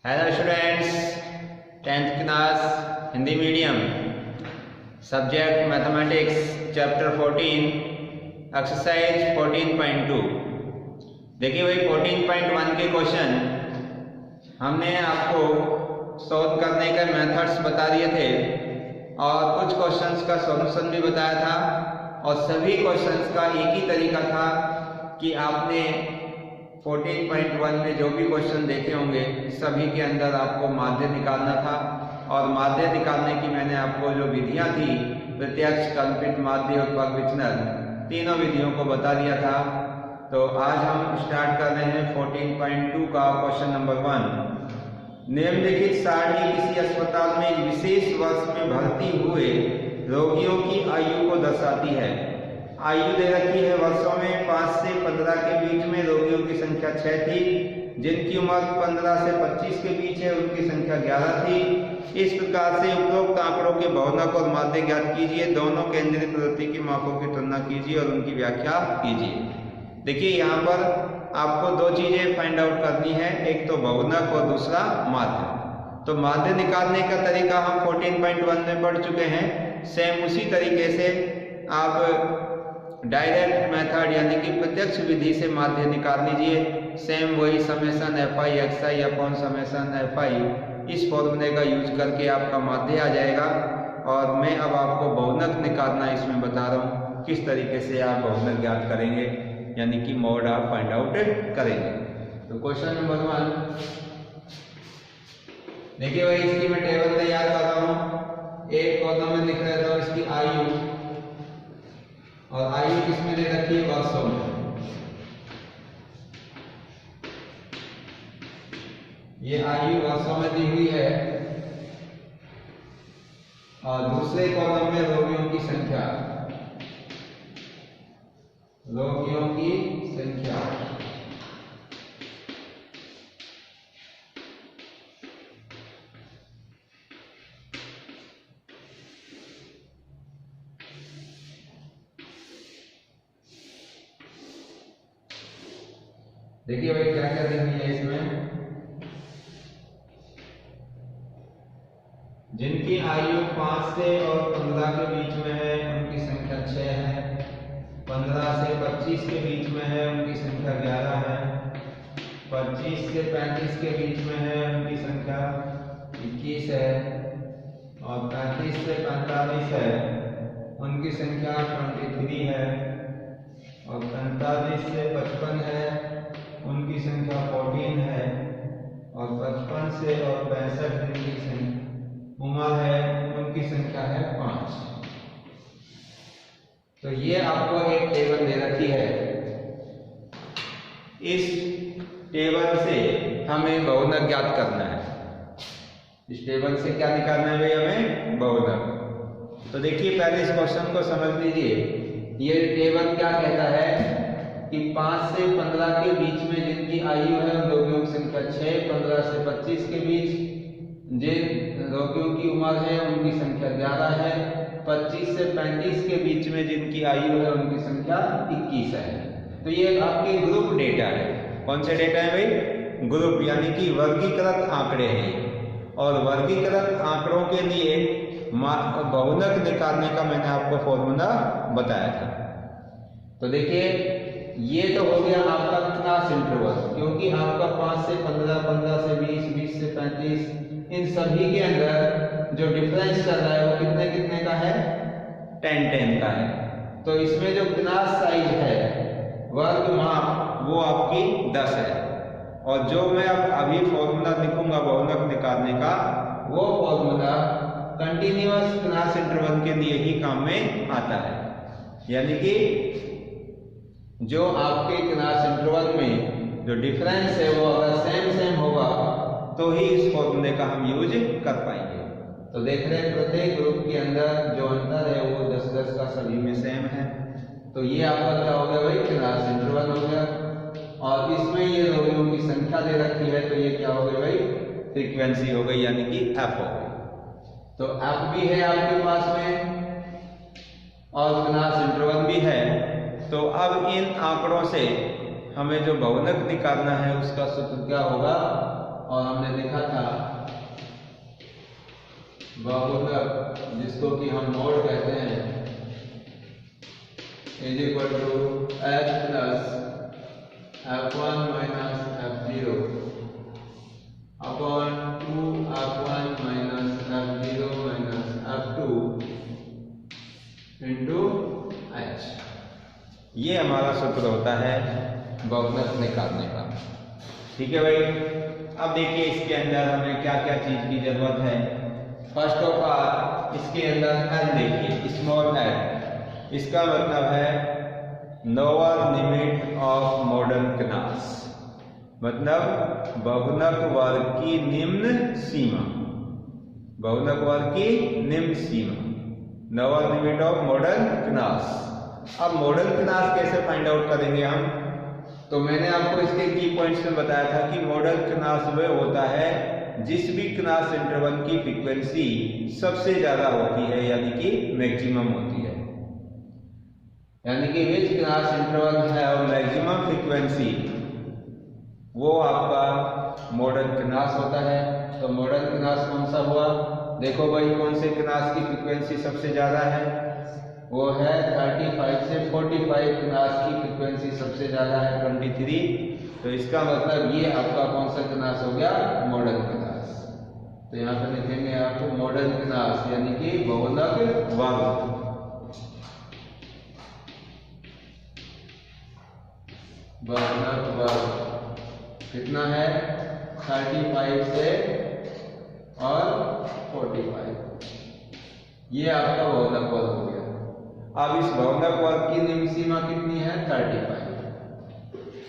Hello students, 10th class Hindi medium, subject mathematics, chapter 14, exercise 14.2। देखिए भाई 14.1 के क्वेश्चन हमने आपको सॉल्व करने के मेथड्स बता दिए थे और कुछ क्वेश्चंस का सॉल्यूशन भी बताया था और सभी क्वेश्चंस का एक ही तरीका था कि आपने 14.1 में जो भी क्वेश्चन देखे होंगे सभी के अंदर आपको माध्य निकालना था और माध्य निकालने की मैंने आपको जो विधियां थी, प्रत्यक्ष, कल्पित, माध्य, उत्पक, विचलन, तीनों विधियों को बता दिया था। तो आज हम स्टार्ट कर रहे हैं 14.2 का क्वेश्चन नंबर 1। निम्नलिखित सारणी किसी अस्पताल में विशेष वर्ष में भर्ती हुए रोगियों की आयु को दर्शाती है। आयु दे रखी है वर्षों में 5 से 15 के बीच में रोगियों की संख्या 6 थी। जिनकी उम्र 15 से 25 के बीच है उनकी संख्या 11 थी। इस प्रकार से उपरोक्त आंकड़ों के बहुनक और माध्य ज्ञात कीजिए। दोनों केंद्रीय प्रवृत्ति की मापों की तुलना कीजिए और उनकी व्याख्या कीजिए। देखिए यहाँ पर आपको दो चीजें फाइंड आउट करनी है, एक तो बहुनक और दूसरा माध्य। तो माध्य निकालने का तरीका हम 14.1 में पढ़ चुके हैं। सेम उसी तरीके से आप डायरेक्ट मेथड यानी कि प्रत्यक्ष विधि से माध्य निकाल लीजिए। सेम वही summation fi xi upon summation fi, इस फॉर्मूले का यूज करके आपका माध्य आ जाएगा। और मैं अब आपको बहुनक निकालना इसमें बता रहा हूँ, किस तरीके से आप बहुनक ज्ञात करेंगे यानी कि मोड आप फाइंड आउट करेंगे। तो क्वेश्चन नंबर 1 देखिए भाई, इसकी मैं टेबल तैयार कर रहा हूँ। एक कॉलम में लिख रहा हूँ इसकी आयु, और आयु किसमें दे रखी है, वर्षों में। ये आयु वर्षों में दी हुई है और दूसरे कॉलम में रोगियों की संख्या, रोगियों की संख्या। देखिए भाई क्या क्या दी हुई है इसमें। जिनकी आयु 5 से और 15 के बीच में है उनकी संख्या 6 है। 15 से 25 के बीच में है उनकी संख्या 11 है। 25 से 35 के बीच में है उनकी संख्या 21 है। और 35 से 45 है उनकी संख्या 23 है। और 45 से 55 है उनकी संख्या 14 है। और 55 से और 65 जिनकी उम्र है उनकी संख्या है 5। तो ये आपको एक टेबल दे रखी है। इस टेबल से हमें बहुनक ज्ञात करना है। इस टेबल से क्या निकालना है भाई, हमें बहुनक। तो देखिए पहले इस क्वेश्चन को समझ लीजिए। ये टेबल क्या कहता है कि 5 से 15 के बीच में जिनकी आयु है उन रोगियों की संख्या 6, 15 से 25 के बीच जिन रोगियों की उम्र है उनकी संख्या 11 है। 25 से 35 के बीच में जिनकी आयु है उनकी संख्या 21 है। तो ये आपके ग्रुप डेटा है। कौन से डेटा है भाई, ग्रुप, यानी कि वर्गीकृत आंकड़े हैं। और वर्गीकृत आंकड़ों के लिए बहुनक निकालने का मैंने आपको फॉर्मूला बताया था। तो देखिए ये तो हो गया आपका क्लास इंटरवल, क्योंकि आपका 5 से 15, 15 से 20, 20 से 35, इन सभी के अंदर जो डिफरेंस चल रहा है वो कितने कितने का है, 10-10 का है। तो इसमें जो क्लास साइज है, वर्ग माप, वो आपकी 10 है। और जो मैं अब अभी फॉर्मूला लिखूंगा बहुनक निकालने का, वो फॉर्मूला कंटिन्यूअस क्लास इंटरवल के लिए ही काम में आता है। यानी कि जो आपके क्लास इंटरवल में जो डिफरेंस है वो अगर सेम होगा तो ही इस फॉर्मूले का हम यूज कर पाएंगे। तो देख रहे हैं प्रत्येक ग्रुप के अंदर जो अंतर है वो 10-10 का सभी में सेम है। तो ये आपका क्या हो गया भाई, क्लास इंटरवल हो गया। और इसमें ये रोगियों की संख्या दे रखी है, तो ये क्या हो गई भाई, फ्रीक्वेंसी हो गई, यानी कि f हो गई। तो f भी है आपके पास में और क्लास इंटरवल भी है। तो अब इन आंकड़ों से हमें जो बहुनक निकालना है उसका सूत्र क्या होगा, और हमने लिखा था बहुलक जिसको कि हम मोड कहते हैं is equal to f plus f1 minus f0 upon 2 f1 minus f0 minus f2 into h। ये हमारा सूत्र होता है बहुलक निकालने का। ठीक है भाई। अब देखिए इसके अंदर हमें क्या क्या चीज की जरूरत है। फर्स्ट ऑफ ऑल इसके अंदर n देखिए, स्मॉल n, इसका मतलब है lower limit of modern class, मतलब बहुलक वर्ग की निम्न सीमा, बहुलक वर्ग की निम्न सीमा, lower limit of modern class. अब मॉडर्न क्लास कैसे फाइंड आउट करेंगे हम? तो मैंने आपको इसके की पॉइंट्स में बताया था कि मॉडर्न क्लास वह होता है जिस भी क्लास इंटरवल की फ्रीक्वेंसी सबसे ज्यादा होती है, यानी कि मैक्सिमम होती है, यानी कि विच क्लास इंटरवल है और मैक्सिमम फ्रीक्वेंसी, वो आपका मॉडर्न क्लास होता है। तो मॉडर्न क्लास कौन सा हुआ? देखो भाई कौन से क्लास की फ्रीक्वेंसी सबसे ज्यादा है? वो है 35 से 45 क्लास की फ्रीक्वेंसी सबसे ज्यादा है 23। तो इसका मतलब ये आपका कौन सा क्लास हो गया? Modern class. तो यहाँ पे लिखेंगे आपको मॉडर्न क्लास यानी कि बहुलक वर्ग। बहुलक वर्ग कितना है? 35 से और 45, ये आपका बहुलक वर्ग हो गया। अब इस बहुलक वर्ग की निम्न सीमा कितनी है? 35।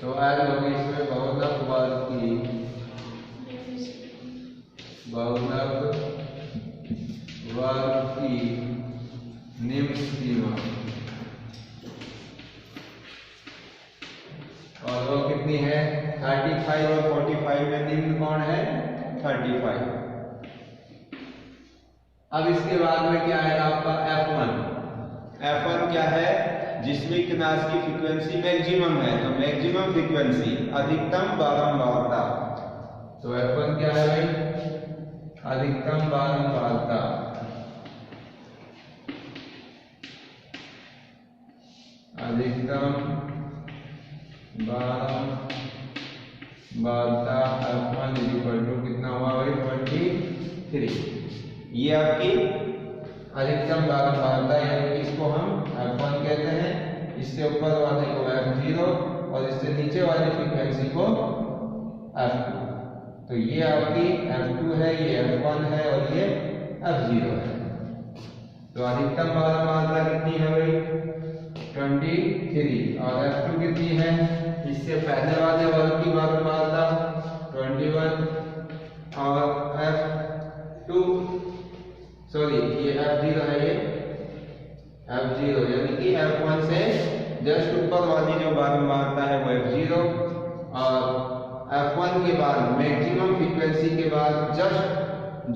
तो आज होगी इसमें बहुलक वर्ग की निम्न सीमा, और वो कितनी है? 35 और 45 में निम्न कौन है? 35। अब इसके बाद में क्या है आपका F1। F1 क्या है? जिसमें क्लास की फ्रीक्वेंसी मैक्सिमम है, तो मैक्सिमम फ्रीक्वेंसी, अधिकतम बारंबारता। तो F1 क्या है भाई? अधिकतम बारंबारता। अधिकतम बारंबारता F1 इज इक्वल टू कितना हुआ भाई? 23। ये आपकी अधिकतम बारंबारता, यानी कि इसको हम F1 कहते हैं, इससे ऊपर वाले को F0 और इससे नीचे वाली फ्रीक्वेंसी को F2। तो ये आपकी F2 है, ये F1 है और ये F0 है। तो अधिकतम बारंबारता कितनी है भाई? 23। और F2 कितनी है? इससे पहले वाले वर्ग की बारंबारता 21 और F2 सॉरी ये F0 है, ये F0 यानी कि F1 से जस्ट ऊपर वाली जो बारंबारता है वो F0 और F1 के बाद मैक्सिमम फ्रीक्वेंसी के बाद जस्ट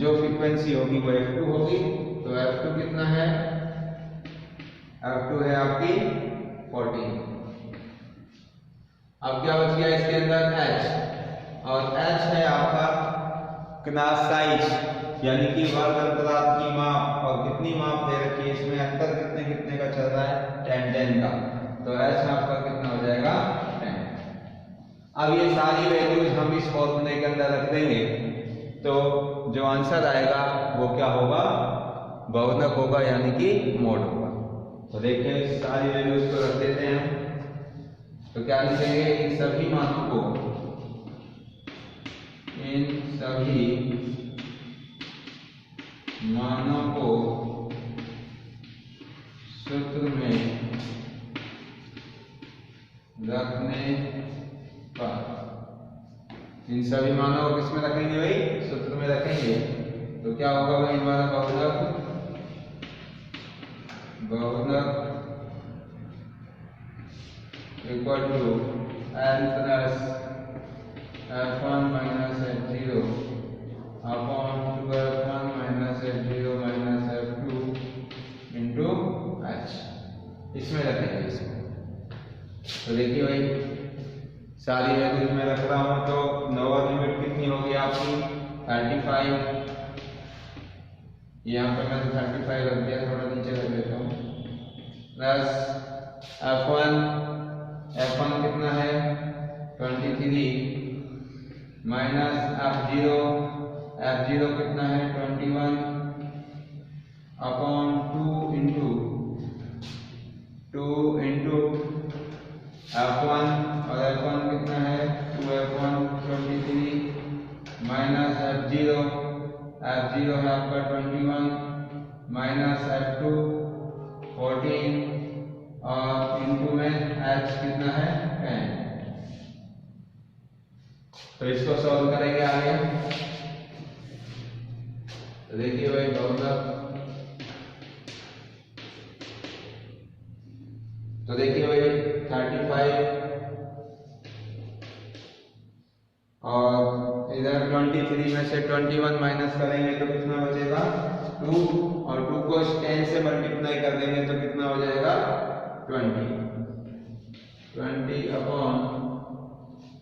जो फ्रीक्वेंसी होगी वो F2 होगी। तो F2 कितना है? F2 है आपकी 14। अब क्या बच गया इसके अंदर? H, और H है आपका क्लास साइज, यानी कि वर्ग अंतराल की माप। और कितनी माप दे रखी है इसमें? अंतर कितने का चल रहा है? 10 का। तो H आपका कितना हो जाएगा? 10। अब ये सारी वैल्यूज हम इस फॉर्मूले के अंदर रख देंगे, तो जो आंसर आएगा वो क्या होगा? बहुलक होगा, यानी कि मोड होगा। तो देखिए सारी वैल्यूज को रख देते हैं। तो क्या लिखेंगे? इन सभी मानों को सूत्र में रखने पर, इन सभी मानों को किसमें रखेंगे भाई? सूत्र में रखेंगे। तो क्या होगा भाई हमारा बहुलक equal to n plus F1 minus F0 upon 2F1 minus F0 minus F2 into H, इसमें रखेंगे इसमें। तो देखिए भाई सारी वैल्यूज में रख रहा हूं, तो लोअर लिमिट कितनी होगी आप बाकी 35, यहाँ पे मैंने 35 रख दिया, थोड़ा नीचे रख देता हूँ, प्लस F1 कितना है 23 माइनस F0 कितना है 21 अपॉन 2 इंटू F1 और F1 कितना है 2F1 23 माइनस F0 है आपका 21 माइनस F2 14 और इनटू में H कितना है 10। तो इसको सॉल्व करेंगे आगे। तो देखिए भाई बहुत, तो देखिए भाई 35 और इधर 23 में से 21 माइनस करेंगे तो कितना बचेगा 2 और 2 को 10 से मल्टीप्लाई कर देंगे तो कितना हो जाएगा 20 अपॉन,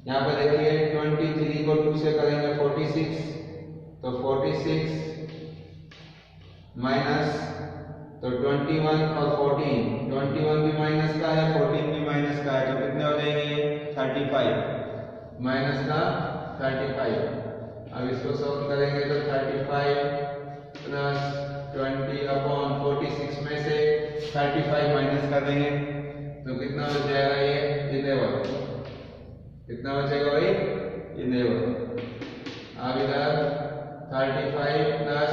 यहाँ पर देखिए 23 को 2 से करेंगे 46, तो 46 माइनस, तो 21 और 14, 21 भी माइनस का है 14 भी माइनस का है, तो कितने हो जाएंगे 35 माइनस का 35। अब इसको सॉल्व करेंगे तो 35 प्लस 20 अपॉन 46 में से 35 माइनस कर देंगे तो कितना बच जाएगा ये 11, कितना बचेगा भाई 11। अब इधर 35 प्लस,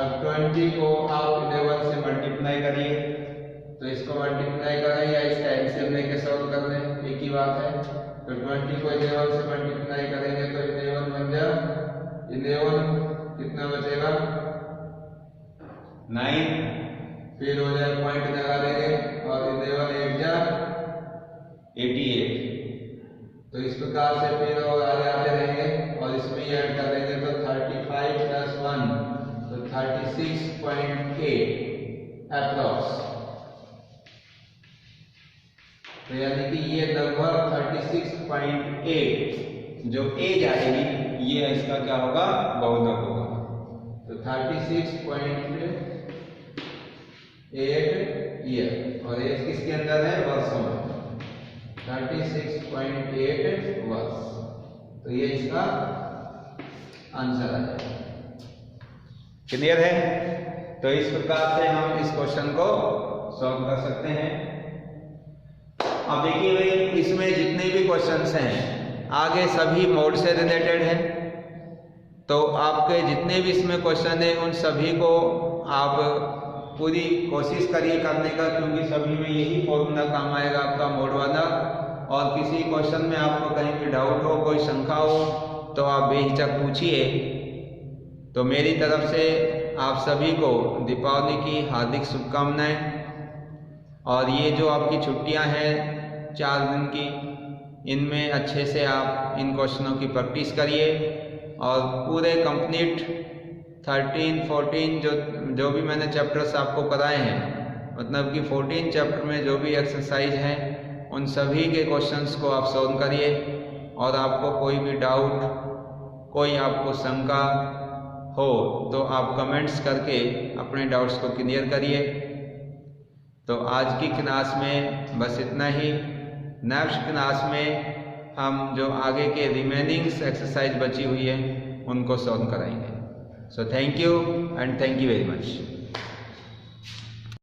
अब 20 को आप 11 से मल्टीप्लाई करिए, तो इसको मल्टीप्लाई करें या इसका एलसीएम लेके सॉल्व कर लें, एक ही बात है। तो 20 को 11 से मल्टीप्लाई करेंगे तो 11 बन जाए, 11 कितना बचेगा 9, फिर हो जाए पॉइंट लगा देंगे और 11 8 जा 88। तो इस प्रकार से फिर और आगे आते रहेंगे और इसमें ऐड कर देंगे तो 35 प्लस 1 तो 36.8 अप्रॉक्स। तो यानी कि ये लगभग 36.8 जो एज आएगी ये इसका क्या होगा बहुधक होगा। तो 36.8 ईयर और एज किसके अंदर है वर्षों में, 36.8 वर्ष। तो ये इसका आंसर है। क्लियर है? तो इस प्रकार से हम इस क्वेश्चन को सॉल्व कर सकते हैं। अब देखिए भाई इसमें जितने भी क्वेश्चंस हैं आगे सभी मोड से रिलेटेड हैं, तो आपके जितने भी इसमें क्वेश्चन हैं उन सभी को आप पूरी कोशिश करिए करने का, क्योंकि सभी में यही फॉर्मूला काम आएगा आपका मोड वाला। और किसी क्वेश्चन में आपको कहीं भी डाउट हो, कोई शंका हो तो आप बेहिचक पूछिए। तो मेरी तरफ से आप सभी को दीपावली की हार्दिक शुभकामनाएं। और ये जो आपकी छुट्टियां हैं 4 दिन की, इनमें अच्छे से आप इन क्वेश्चनों की प्रैक्टिस करिए और पूरे कंप्लीट 13, 14 जो भी मैंने चैप्टर्स आपको कराए हैं, मतलब कि 14 चैप्टर में जो भी एक्सरसाइज हैं उन सभी के क्वेश्चंस को आप सॉल्व करिए। और आपको कोई भी डाउट, कोई आपको शंका हो तो आप कमेंट्स करके अपने डाउट्स को क्लियर करिए। तो आज की क्लास में बस इतना ही। नेक्स्ट क्लास में हम जो आगे के रिमेनिंग एक्सरसाइज बची हुई है उनको सॉल्व कराएंगे। So thank you and thank you very much.